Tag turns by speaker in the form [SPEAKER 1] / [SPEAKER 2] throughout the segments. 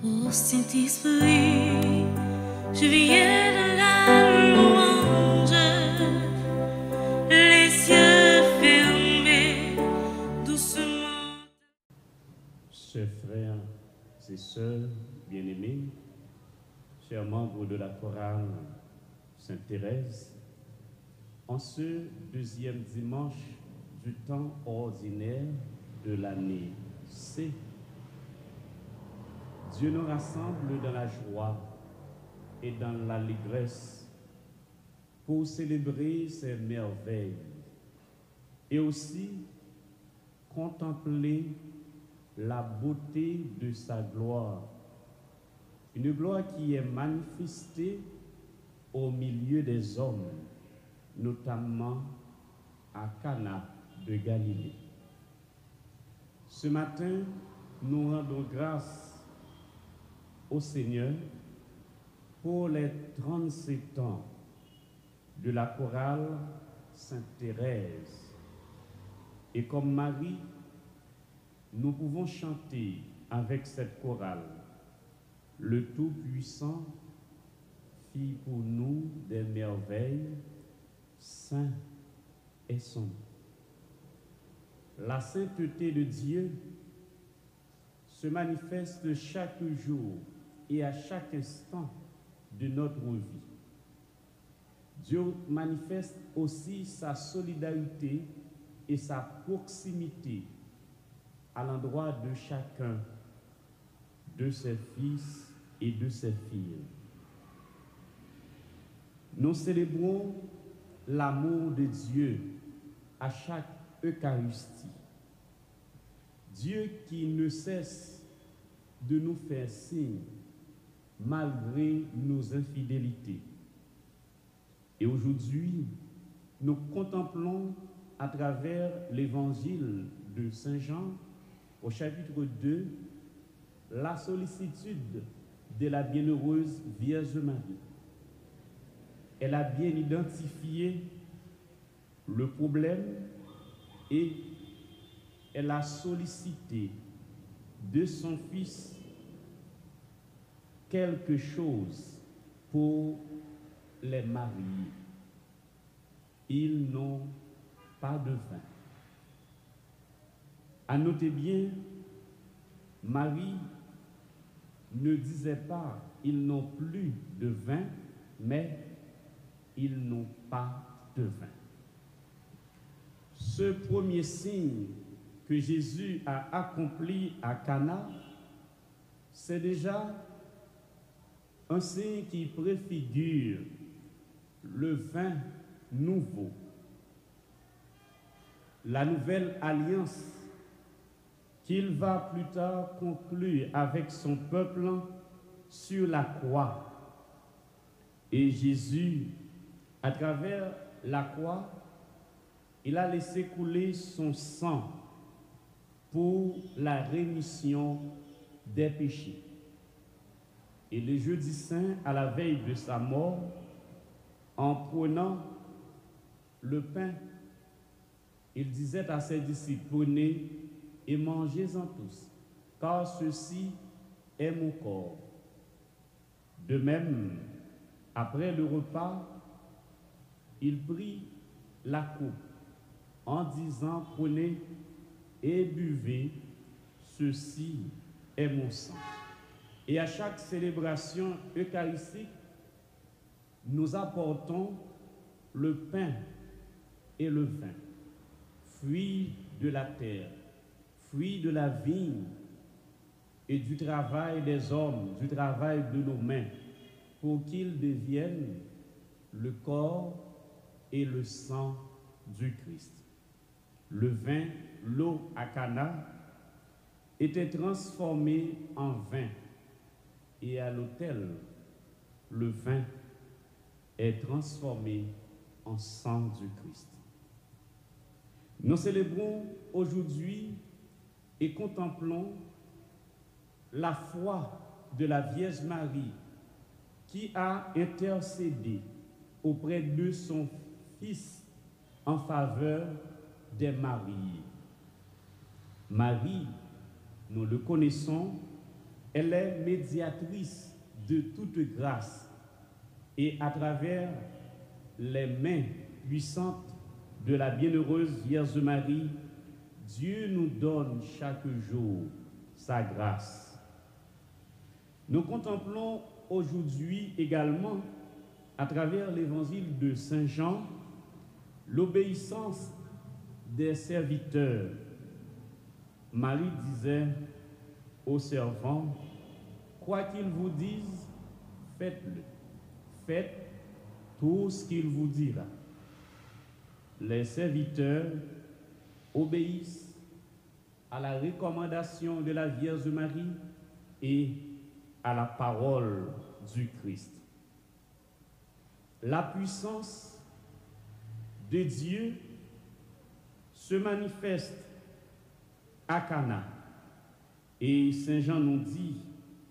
[SPEAKER 1] Ô Saint-Esprit, je viens de la louange, les yeux fermés, doucement.
[SPEAKER 2] Chers frères et sœurs bien-aimés, chers membres de la chorale Sainte-Thérèse, en ce deuxième dimanche du temps ordinaire de l'année C, Dieu nous rassemble dans la joie et dans l'allégresse pour célébrer ses merveilles et aussi contempler la beauté de sa gloire, une gloire qui est manifestée au milieu des hommes, notamment à Cana de Galilée. Ce matin, nous rendons grâce au Seigneur pour les 37 ans de la chorale Sainte-Thérèse. Et comme Marie, nous pouvons chanter avec cette chorale: le Tout-Puissant fit pour nous des merveilles, saint est son nom. La sainteté de Dieu se manifeste chaque jour et à chaque instant de notre vie. Dieu manifeste aussi sa solidarité et sa proximité à l'endroit de chacun de ses fils et de ses filles. Nous célébrons l'amour de Dieu à chaque Eucharistie. Dieu qui ne cesse de nous faire signe malgré nos infidélités. Et aujourd'hui, nous contemplons à travers l'évangile de Saint Jean, au chapitre 2, la sollicitude de la bienheureuse Vierge Marie. Elle a bien identifié le problème et elle a sollicité de son Fils quelque chose pour les marier. Ils n'ont pas de vin. À noter bien, Marie ne disait pas « ils n'ont plus de vin », mais « ils n'ont pas de vin ». Ce premier signe que Jésus a accompli à Cana, c'est déjà un signe qui préfigure le vin nouveau, la nouvelle alliance qu'il va plus tard conclure avec son peuple sur la croix. Et Jésus, à travers la croix, il a laissé couler son sang pour la rémission des péchés. Et le jeudi saint, à la veille de sa mort, en prenant le pain, il disait à ses disciples: prenez et mangez-en tous, car ceci est mon corps. De même, après le repas, il prit la coupe en disant: prenez et buvez, ceci est mon sang. Et à chaque célébration eucharistique, nous apportons le pain et le vin, fruits de la terre, fruits de la vigne et du travail des hommes, du travail de nos mains, pour qu'ils deviennent le corps et le sang du Christ. Le vin, l'eau à Cana, était transformé en vin, et à l'autel, le vin est transformé en sang du Christ. Nous célébrons aujourd'hui et contemplons la foi de la Vierge Marie qui a intercédé auprès de son Fils en faveur des mariés. Marie, nous le connaissons, Elle est médiatrice de toute grâce et à travers les mains puissantes de la bienheureuse Vierge Marie, Dieu nous donne chaque jour sa grâce. Nous contemplons aujourd'hui également, à travers l'évangile de Saint Jean, l'obéissance des serviteurs. Marie disait aux servants, quoi qu'ils vous disent, faites-le. Faites tout ce qu'il vous dira. Les serviteurs obéissent à la recommandation de la Vierge Marie et à la parole du Christ. La puissance de Dieu se manifeste à Cana. Et Saint Jean nous dit,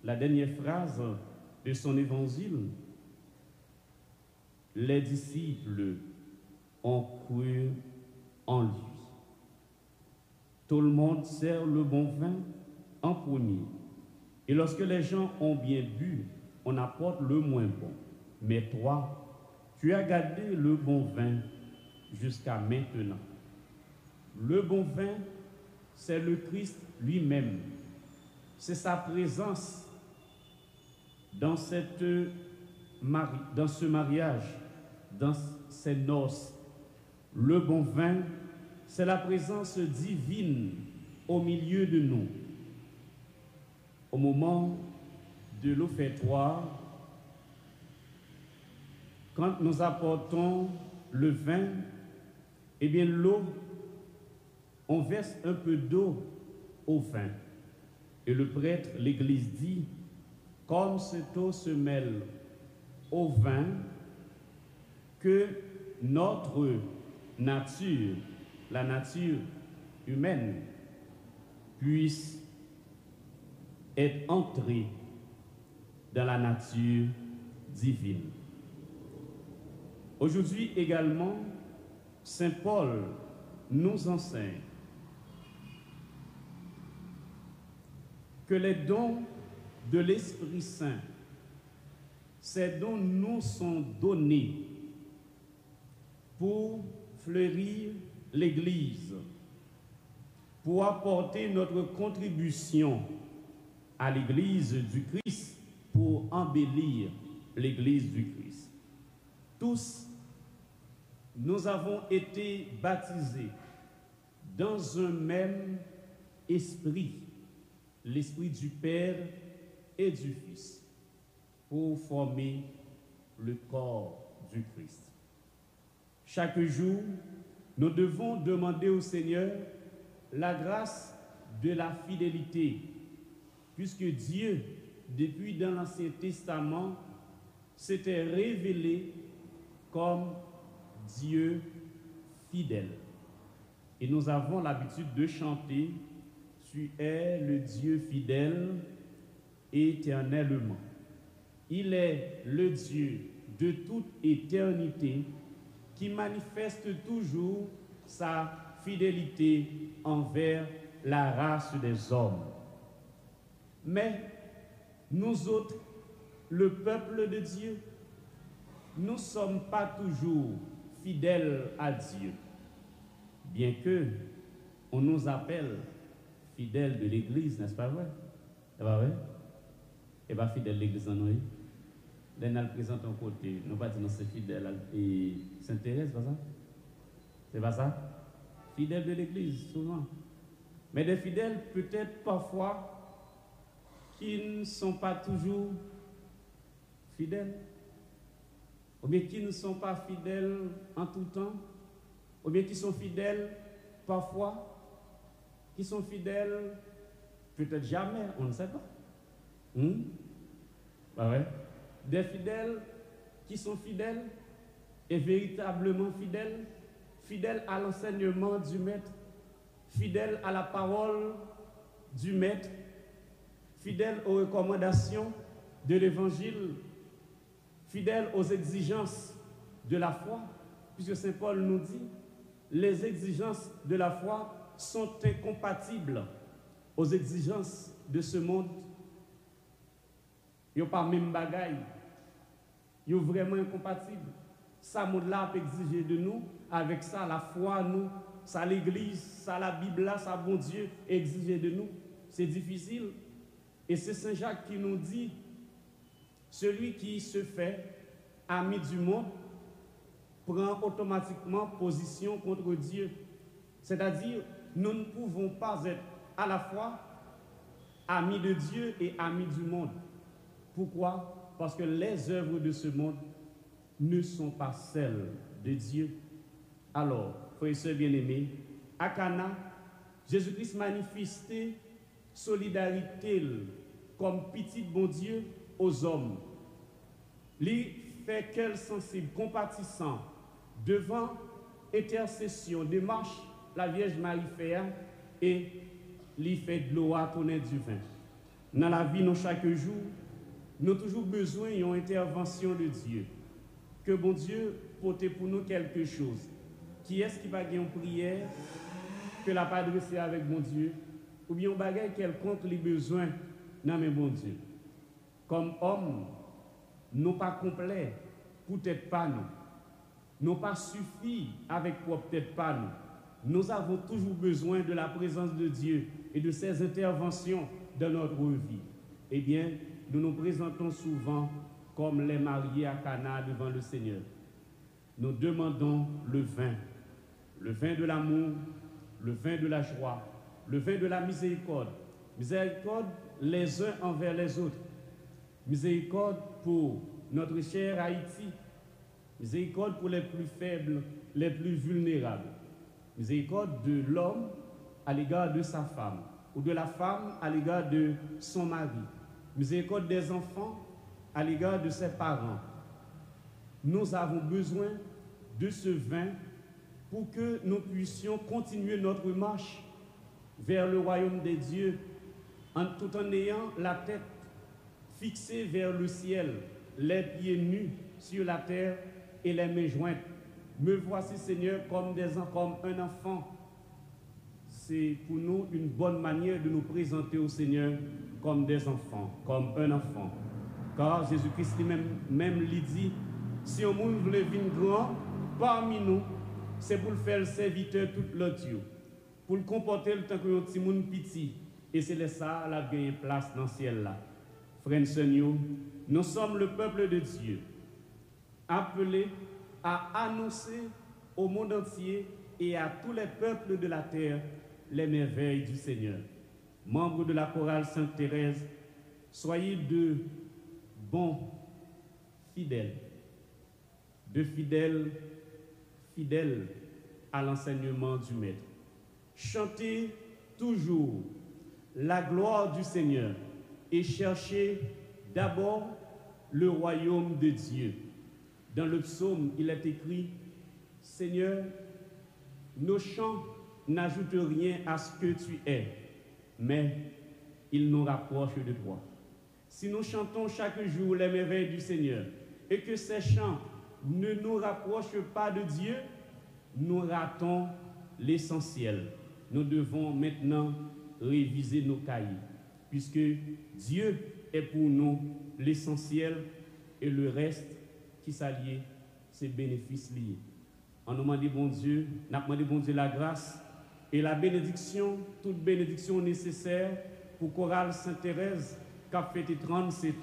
[SPEAKER 2] la dernière phrase de son évangile, les disciples ont cru en lui. Tout le monde sert le bon vin en premier. Et lorsque les gens ont bien bu, on apporte le moins bon. Mais toi, tu as gardé le bon vin jusqu'à maintenant. Le bon vin, c'est le Christ lui-même. C'est sa présence dans ce mariage, dans ces noces. Le bon vin, c'est la présence divine au milieu de nous. Au moment de l'offertoire, quand nous apportons le vin, eh bien l'eau, on verse un peu d'eau au vin. Et le prêtre, l'Église dit, comme cette eau se mêle au vin, que notre nature, la nature humaine, puisse être entrée dans la nature divine. Aujourd'hui également, Saint Paul nous enseigne que les dons de l'Esprit Saint, ces dons nous sont donnés pour fleurir l'Église, pour apporter notre contribution à l'Église du Christ, pour embellir l'Église du Christ. Tous, nous avons été baptisés dans un même esprit, l'esprit du Père et du Fils, pour former le corps du Christ. Chaque jour, nous devons demander au Seigneur la grâce de la fidélité, puisque Dieu, depuis dans l'Ancien Testament, s'était révélé comme Dieu fidèle. Et nous avons l'habitude de chanter « Tu es le Dieu fidèle éternellement ». Il est le Dieu de toute éternité qui manifeste toujours sa fidélité envers la race des hommes. Mais nous autres, le peuple de Dieu, nous ne sommes pas toujours fidèles à Dieu, bien que on nous appelle fidèles de l'Église, n'est-ce pas vrai? C'est pas vrai? Et pas fidèles de l'Église en nous. Là, nous le présentons en côté. Nous pas dire c'est fidèle et Sainte-Thérèse, c'est pas ça? C'est pas ça? Fidèles de l'Église, souvent. Mais des fidèles, peut-être parfois, qui ne sont pas toujours fidèles, ou bien qui ne sont pas fidèles en tout temps, ou bien qui sont fidèles parfois, qui sont fidèles peut-être jamais, on ne sait pas. Bah ouais. Des fidèles qui sont fidèles et véritablement fidèles, fidèles à l'enseignement du Maître, fidèles à la parole du Maître, fidèles aux recommandations de l'Évangile, fidèles aux exigences de la foi, puisque Saint Paul nous dit, les exigences de la foi sont incompatibles aux exigences de ce monde. Yo pas même bagaille. Yo vraiment incompatible. Ça monde là peut exiger de nous avec ça la foi nous, ça l'église, ça la Bible là, ça bon Dieu exiger de nous. C'est difficile. Et c'est Saint Jacques qui nous dit celui qui se fait ami du monde prend automatiquement position contre Dieu. C'est-à-dire, nous ne pouvons pas être à la fois amis de Dieu et amis du monde. Pourquoi? Parce que les œuvres de ce monde ne sont pas celles de Dieu. Alors, frères et sœurs bien-aimés, à Cana, Jésus-Christ manifestait solidarité comme petit bon Dieu aux hommes. Il fait qu'elle sensible, compatissant, devant intercession, démarche, la Vierge Marie fait et lui fait de l'eau à tourner du vin. Dans la vie, nous, chaque jour, nous avons toujours besoin d'une intervention de Dieu. Que bon Dieu porte pour nous quelque chose. Qui est-ce qui va gagner une prière que la pas adressée avec bon Dieu? Ou bien on bagaille quelconque les besoins dans mes bon Dieu. Comme homme, nous pas complet, peut-être pas nous. Nous pas suffi avec peut-être pas nous. Nous avons toujours besoin de la présence de Dieu et de ses interventions dans notre vie. Eh bien, nous nous présentons souvent comme les mariés à Cana devant le Seigneur. Nous demandons le vin de l'amour, le vin de la joie, le vin de la miséricorde. Miséricorde les uns envers les autres. Miséricorde pour notre cher Haïti. Miséricorde pour les plus faibles, les plus vulnérables. Miséricorde de l'homme à l'égard de sa femme, ou de la femme à l'égard de son mari. Miséricorde des enfants à l'égard de ses parents. Nous avons besoin de ce vin pour que nous puissions continuer notre marche vers le royaume des dieux, tout en ayant la tête fixée vers le ciel, les pieds nus sur la terre et les mains jointes. Me voici, Seigneur, comme un enfant. C'est pour nous une bonne manière de nous présenter au Seigneur comme des enfants, comme un enfant. Car Jésus-Christ lui-même lui dit, si on monde veut venir grand parmi nous, c'est pour le faire le serviteur tout le Dieu, pour le comporter le temps que un petit monde petit. Et c'est ça la gagner place dans le ciel là. Frères et sœurs, nous sommes le peuple de Dieu, appelé à annoncer au monde entier et à tous les peuples de la terre les merveilles du Seigneur. Membres de la chorale Sainte Thérèse, soyez de bons fidèles, fidèles à l'enseignement du Maître. Chantez toujours la gloire du Seigneur et cherchez d'abord le royaume de Dieu. Dans le psaume, il est écrit, Seigneur, nos chants n'ajoutent rien à ce que tu es, mais ils nous rapprochent de toi. Si nous chantons chaque jour les merveilles du Seigneur et que ces chants ne nous rapprochent pas de Dieu, nous ratons l'essentiel. Nous devons maintenant réviser nos cahiers, puisque Dieu est pour nous l'essentiel et le reste qui s'allie, c'est bénéfice lié. En nous demandant bon Dieu, nous demandons bon Dieu la grâce et la bénédiction, toute bénédiction nécessaire pour chorale Sainte Thérèse qui a fêté 37 ans.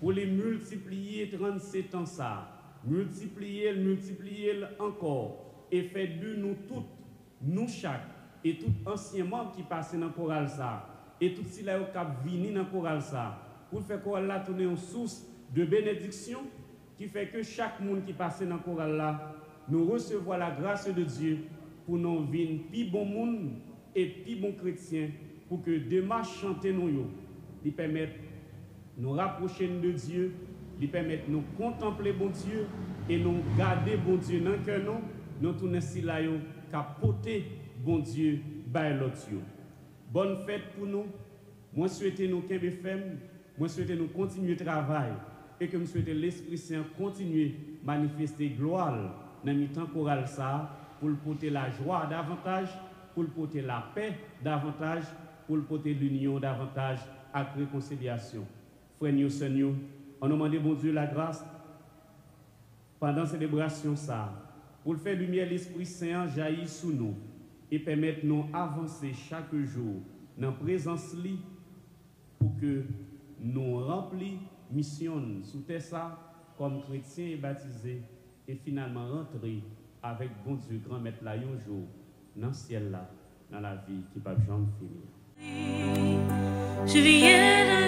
[SPEAKER 2] Pour les multiplier 37 ans ça, multiplier encore et faire de nous toutes, nous chaque et tout ancien membre qui passe dans chorale ça et tout cela qui a venu dans chorale ça pour faire chorale là tourner une source de bénédiction qui fait que chaque monde qui passe dans le chorale là, nous recevons la grâce de Dieu pour nous venir plus bon monde et plus bon chrétien pour que démarche chanter nous, lui permettre nous rapprocher de Dieu, lui permettre nous contempler bon Dieu et nous garder bon Dieu dans le cœur nous tourner si là capoter bon Dieu by l'autre. Bonne fête pour nous. Moi souhaite nous qu'un FM, moi souhaite nous continuer le travail. Et que je souhaite l'Esprit Saint continuer à manifester gloire dans le temps choral ça, pour le porter la joie davantage, pour le porter la paix davantage, pour le porter l'union davantage avec réconciliation. frères nous, sœurs nous, on nous demande bon Dieu la grâce pendant cette célébration ça, pour le faire lumière l'Esprit Saint jaillit sous nous et permettre nous avancer chaque jour dans la présence li pour que nous remplissions mission sous terre ça comme chrétiens et baptisés et finalement rentrer avec bon Dieu grand maître là un jour dans le ciel là dans la vie qui va jamais finir.
[SPEAKER 1] Je viens